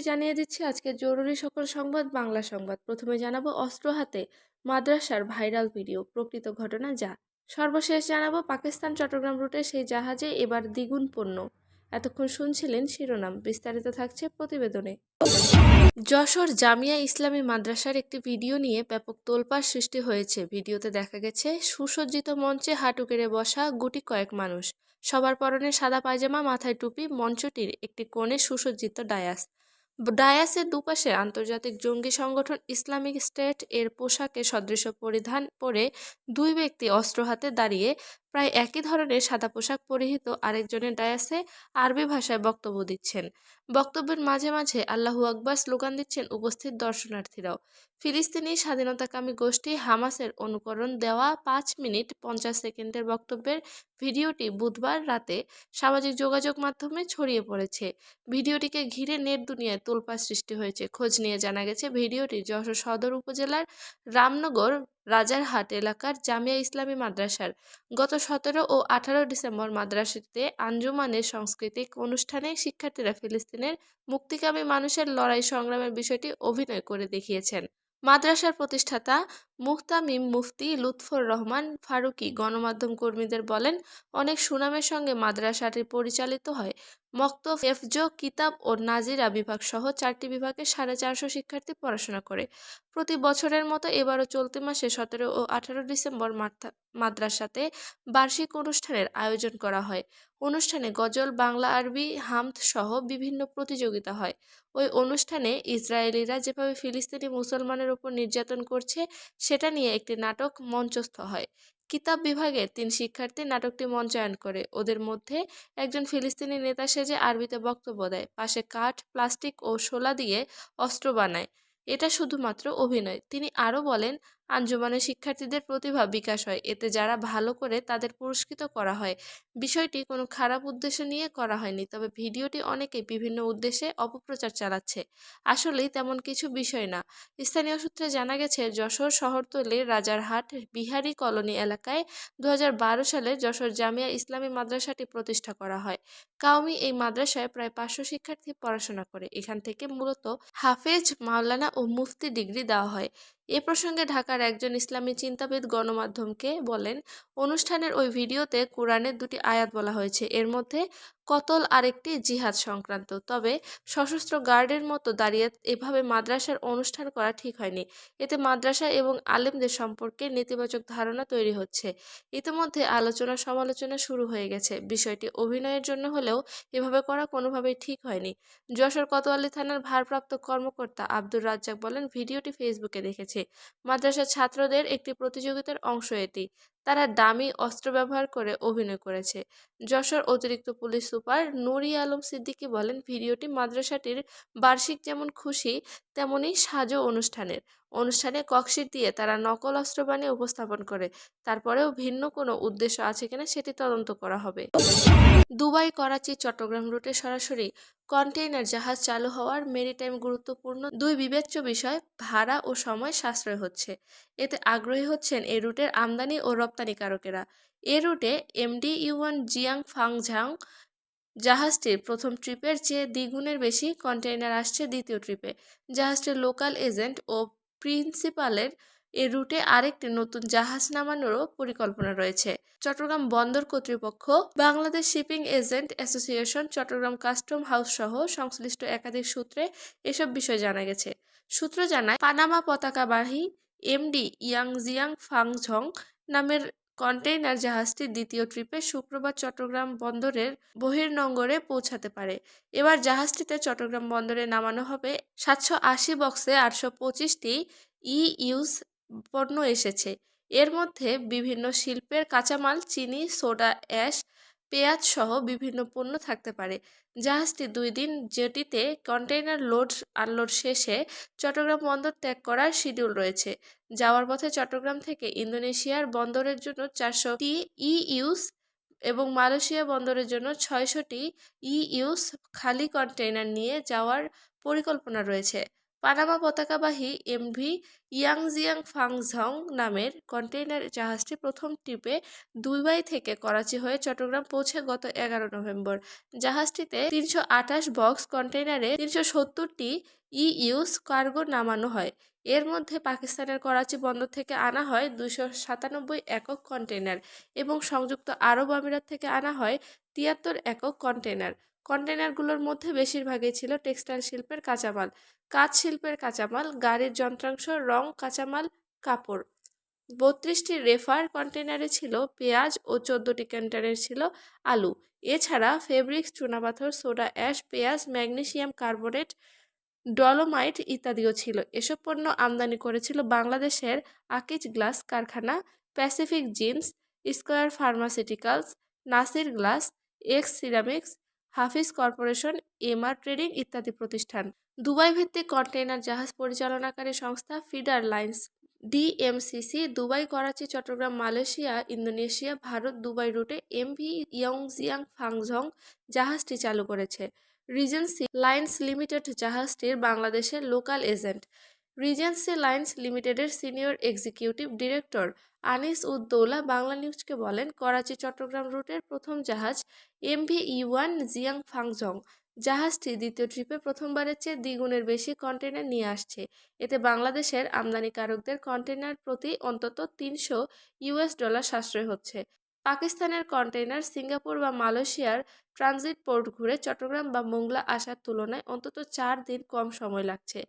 জানিয়ে দিচ্ছি আজকের জরুরি সকল সংবাদ বাংলা সংবাদ। প্রথমে জানাবো অস্ত্র হাতে মাদ্রাসার ভাইরাল ভিডিও, প্রকৃত ঘটনা যা। সর্বশেষ জানাবো পাকিস্তান চট্টগ্রাম রুটে সেই জাহাজে এবার দ্বিগুণ পণ্য। এতক্ষণ শুনছিলেন শিরোনাম, বিস্তারিত থাকছে প্রতিবেদনে। যশোর জামিয়া ইসলামী মাদ্রাসার একটি ভিডিও নিয়ে ব্যাপক তোলপাড় সৃষ্টি হয়েছে। ভিডিওতে দেখা গেছে সুসজ্জিত মঞ্চে হাঁটু গেড়ে বসা গুটি কয়েক মানুষ, সবার পরনে সাদা পায়জামা, মাথায় টুপি। মঞ্চটির একটি কোণে সুসজ্জিত ডায়াসের দুপাশে আন্তর্জাতিক জঙ্গি সংগঠন ইসলামিক স্টেট এর পোশাকে সদৃশ পরিধান করে দুই ব্যক্তি অস্ত্র হাতে দাঁড়িয়ে প্রায় একই ধরনের সাদা পোশাক পরিহিত আরেকজনের ডায়াসে আরবি ভাষায় বক্তব্য দিচ্ছেন। বক্তব্যের মাঝে মাঝে আল্লাহু আকবার স্লোগান দিচ্ছেন উপস্থিত দর্শনার্থীরাও। ফিলিস্তিনি স্বাধীনতাকামী গোষ্ঠী হামাসের অনুকরণ দেওয়া 5 মিনিট 50 সেকেন্ডের বক্তব্যের ভিডিওটি বুধবার রাতে সামাজিক যোগাযোগ মাধ্যমে ছড়িয়ে পড়েছে। ভিডিওটিকে ঘিরে নেট দুনিয়ায় তোলপাড় সৃষ্টি হয়েছে। খোঁজ নিয়ে জানা গেছে ভিডিওটি যশোর সদর উপজেলার রামনগর রাজারহাট এলাকার জামিয়া ইসলামী মাদ্রাসার। গত 17 ও 18 ডিসেম্বর মাদ্রাসাটিতে আঞ্জুমানের সাংস্কৃতিক অনুষ্ঠানে শিক্ষার্থীরা ফিলিস্তিনের মুক্তিকামী মানুষের লড়াই সংগ্রামের বিষয়টি অভিনয় করে দেখিয়েছেন। মাদ্রাসার প্রতিষ্ঠাতা মুহতামিম মুফতি লুৎফর রহমান ফারুকী গণমাধ্যম কর্মীদের বলেন, অনেক সুনামের সঙ্গে মাদ্রাসাটি পরিচালিত হয়। মক্তব, হেফজ, কিতাব ও নাজিরা বিভাগ সহ 4টি বিভাগে 450 শিক্ষার্থী পড়াশোনা করে। প্রতি বছরের মতো এবারও চলতি মাসে 17 ও 18 ডিসেম্বর মাদ্রাসাতে বার্ষিক অনুষ্ঠানের আয়োজন করা হয়। অনুষ্ঠানে গজল, বাংলা, আরবি, হামদ সহ বিভিন্ন প্রতিযোগিতা হয়। ওই অনুষ্ঠানে ইসরায়েলিরা যেভাবে ফিলিস্তিনি মুসলমানের উপর নির্যাতন করছে সেটা নিয়ে একটি নাটক মঞ্চস্থ হয়। কিতাব বিভাগের 3 শিক্ষার্থী নাটকটি মঞ্চায়ন করে। ওদের মধ্যে একজন ফিলিস্তিনি নেতা সেজে আরবিতে বক্তব্য দেয়, পাশে কাঠ, প্লাস্টিক ও শোলা দিয়ে অস্ত্র বানায়। এটা শুধুমাত্র অভিনয়। তিনি আরও বলেন, আঞ্জুমানের শিক্ষার্থীদের প্রতিভা বিকাশ হয়, এতে যারা ভালো করে তাদের পুরস্কৃত করা হয়। বিষয়টি কোনো খারাপ উদ্দেশ্য নিয়ে করা হয়নি, তবে ভিডিওটি অনেকেই বিভিন্ন উদ্দেশ্যে অপপ্রচার চালাচ্ছে। আসলেই তেমন কিছু বিষয় না। স্থানীয় সূত্রে জানা গেছে, যশোর শহরতলির রাজারহাট বিহারি কলোনি এলাকায় 2012 সালে যশোর জামিয়া ইসলামী মাদ্রাসাটি প্রতিষ্ঠা করা হয়। কাওমি এই মাদ্রাসায় প্রায় 500 শিক্ষার্থী পড়াশোনা করে। এখান থেকে মূলত হাফেজ, মাওলানা ও মুফতি ডিগ্রি দেওয়া হয়। এ প্রসঙ্গে ঢাকার একজন ইসলামী চিন্তাবিদ গণমাধ্যমকে বলেন, অনুষ্ঠানের ওই ভিডিওতে কোরআনের 2টি আয়াত বলা হয়েছে, এর মধ্যে কতল আরেকটি জিহাদ সংক্রান্ত। তবে সশস্ত্র গার্ডের মতো দাঁড়িয়ে এভাবে মাদ্রাসার অনুষ্ঠান করা ঠিক হয়নি। এতে মাদ্রাসা এবং আলেমদের সম্পর্কে নেতিবাচক ধারণা তৈরি হচ্ছে। ইতিমধ্যে আলোচনা সমালোচনা শুরু হয়ে গেছে। বিষয়টি অভিনয়ের জন্য হলেও এভাবে করা কোনোভাবেই ঠিক হয়নি। যশোর কোতোয়ালি থানার ভারপ্রাপ্ত কর্মকর্তা আব্দুর রাজ্জাক বলেন, ভিডিওটি ফেসবুকে দেখেছে। মাদ্রাসার ছাত্রদের একটি প্রতিযোগিতার অংশ এটি। তারা দামি অস্ত্র ব্যবহার করে অভিনয় করেছে। যশোর অতিরিক্ত পুলিশ সুপার নুরি আলম সিদ্দিকী বলেন, ভিডিওটি মাদ্রাসাটির বার্ষিক যেমন খুশি তেমনি সাজো অনুষ্ঠানে ককশিট দিয়ে তারা নকল অস্ত্র বানিয়ে উপস্থাপন করে। তারপরেও ভিন্ন কোনো উদ্দেশ্য আছে কিনা সেটি তদন্ত করা হবে। দুবাই, করাচি, চট্টগ্রাম রুটে সরাসরি কন্টেইনার জাহাজ চালু হওয়ার মেরিটাইম গুরুত্বপূর্ণ 2 বিবেচ্য বিষয় ভাড়া ও সময় সাশ্রয় হচ্ছে। এতে আগ্রহী হচ্ছেন এ রুটের আমদানি ও রপ্তানিকারকেরা। এ রুটে এমডি ইউয়ান জিয়াং ফাংঝাং জাহাজটির প্রথম ট্রিপের চেয়ে দ্বিগুণের বেশি কন্টেইনার আসছে দ্বিতীয় ট্রিপে। জাহাজটির লোকাল এজেন্ট ও প্রিন্সিপালের এ রুটে আরেকটি নতুন জাহাজ নামানোরও পরিকল্পনা রয়েছে। চট্টগ্রাম বন্দর কর্তৃপক্ষ, Bangladesh shipping agent association, Chattogram custom house সহ সংশ্লিষ্ট একাধিক সূত্রে এসব বিষয় জানা গেছে। সূত্র জানায়, পানামা পতাকাবাহী এমডি জিয়াং ফাংঝং নামের কন্টেইনার জাহাজটি দ্বিতীয় ট্রিপে শুক্রবার চট্টগ্রাম বন্দরের বহির্নোঙরে পৌঁছাতে পারে। এবার জাহাজটিতে চট্টগ্রাম বন্দরে নামানো হবে 780 বক্সে 825টি ইউজ পণ্য এসেছে। এর মধ্যে বিভিন্ন শিল্পের কাঁচামাল, চিনি, সোডা অ্যাশ, পেঁয়াজ সহ বিভিন্ন পণ্য থাকতে পারে। জাহাজটি 2 দিন জেটিতে কন্টেইনার লোড আনলোড শেষে চট্টগ্রাম বন্দর ত্যাগ করার শিডিউল রয়েছে। যাওয়ার পথে চট্টগ্রাম থেকে ইন্দোনেশিয়ার বন্দরের জন্য 400টি ইউজ এবং মালয়েশিয়া বন্দরের জন্য 600টি ইউজ খালি কন্টেইনার নিয়ে যাওয়ার পরিকল্পনা রয়েছে। পানামা পতাকাবাহী এমভি ইয়াংজিয়াং ফাংঝং নামের কন্টেইনার জাহাজটি প্রথম ট্রিপে দুবাই থেকে করাচি হয়ে চট্টগ্রাম পৌঁছে গত 11 নভেম্বর। জাহাজটিতে 328 বক্স কন্টেইনারে 370টি ইউজ কার্গো নামানো হয়। এর মধ্যে পাকিস্তানের করাচি বন্দর থেকে আনা হয় 297 একক কন্টেইনার এবং সংযুক্ত আরব আমিরাত থেকে আনা হয় 73 একক কন্টেইনার। কন্টেইনারগুলোর মধ্যে বেশিরভাগই ছিল টেক্সটাইল শিল্পের কাঁচামাল, কাঁচ শিল্পের কাঁচামাল, গাড়ির যন্ত্রাংশ, রং, কাঁচামাল, কাপড়। 32টি রেফার কন্টেইনারে ছিল পেঁয়াজ ও 14টি কন্টেইনারে ছিল আলু। এছাড়া ফেব্রিক্স, চুনাপাথর, সোডা অ্যাশ, পেঁয়াজ, ম্যাগনেসিয়াম কার্বনেট, ডলোমাইট ইত্যাদিও ছিল। এসব পণ্য আমদানি করেছিল বাংলাদেশের আকিজ গ্লাস কারখানা, Pacific Jeans, Square Pharmaceuticals, Nasir Glass, X Ceramics, Hafiz Corporation, MR Trading ইত্যাদি প্রতিষ্ঠান। দুবাই ভিত্তিক কন্টেইনার জাহাজ পরিচালনাকারী সংস্থা Feeder Lines DMCC Dubai, Karachi, Chattogram, Malaysia, Indonesia, Bharat Dubai রুটে এমভি ইয়ংজিয়াং ফাংঝং জাহাজটি চালু করেছে। রিজেন্সি লাইন্স লিমিটেড জাহাজটির বাংলাদেশের লোকাল এজেন্ট। রিজেন্সি লাইন্স লিমিটেডের senior executive director Anis Uddaula Bangla নিউজকে বলেন, করাচি চট্টগ্রাম রুটের প্রথম জাহাজ এমভি ইওয়ান জিয়াং ফাংঝং জাহাজটি দ্বিতীয় ট্রিপে প্রথমবারের চেয়ে দ্বিগুণের বেশি কন্টেইনার নিয়ে আসছে। এতে বাংলাদেশের আমদানিকারকদের কন্টেইনার প্রতি অন্তত $300 সাশ্রয় হচ্ছে। পাকিস্তানের কন্টেইনার সিঙ্গাপুর বা মালয়েশিয়ার ট্রানজিট পোর্ট ঘুরে চট্টগ্রাম বা মোংলা আসার তুলনায় অন্তত 4 দিন কম সময় লাগছে।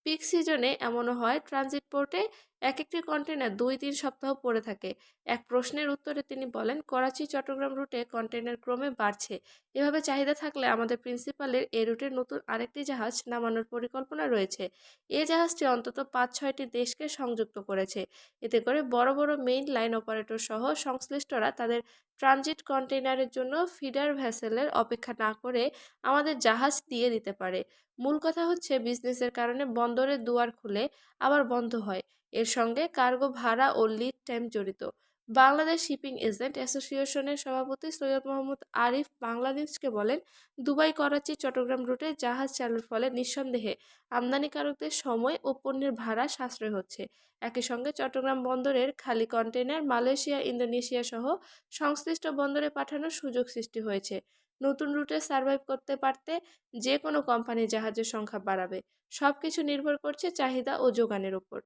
পিক সিজনে এমনও হয় ট্রানজিট পোর্টে একটি কন্টেইনার 2-3 সপ্তাহ পড়ে থাকে। এক প্রশ্নের উত্তরে তিনি বলেন, করাচি চট্টগ্রাম রুটে কন্টেইনার ক্রমে বাড়ছে। এভাবে চাহিদা থাকলে আমাদের প্রিন্সিপালের এ রুটে নতুন আরেকটি জাহাজ নামানোর পরিকল্পনা রয়েছে। এ জাহাজটি অন্তত 5-6টি দেশকে সংযুক্ত করেছে। এতে করে বড় বড় মেইন লাইন অপারেটর সহ সংশ্লিষ্টরা তাদের ট্রানজিট কন্টেইনারের জন্য ফিডার ভেসেলের অপেক্ষা না করে আমাদের জাহাজ দিয়ে দিতে পারে। মূল কথা হচ্ছে, বিজনেসের কারণে বন্দরের দুয়ার খুলে আবার বন্ধ হয়। এর সঙ্গে কার্গো ভাড়া ও লিড টাইম জড়িত। বাংলাদেশ শিপিং এজেন্ট অ্যাসোসিয়েশনের সভাপতি সৈয়দ মোহাম্মদ আরিফ বাংলা নিউজকে বলেন, দুবাই, করাচি, চট্টগ্রাম রুটে জাহাজ চালুর ফলে নিঃসন্দেহে আমদানিকারকদের সময় ও পণ্যের ভাড়া সাশ্রয় হচ্ছে। একই সঙ্গে চট্টগ্রাম বন্দরের খালি কন্টেইনার মালয়েশিয়া, ইন্দোনেশিয়া সহ সংশ্লিষ্ট বন্দরে পাঠানোর সুযোগ সৃষ্টি হয়েছে। নতুন রুটে সার্ভাইভ করতে পারতে যে কোনো কোম্পানি জাহাজের সংখ্যা বাড়াবে। সবকিছু নির্ভর করছে চাহিদা ও যোগানের উপর।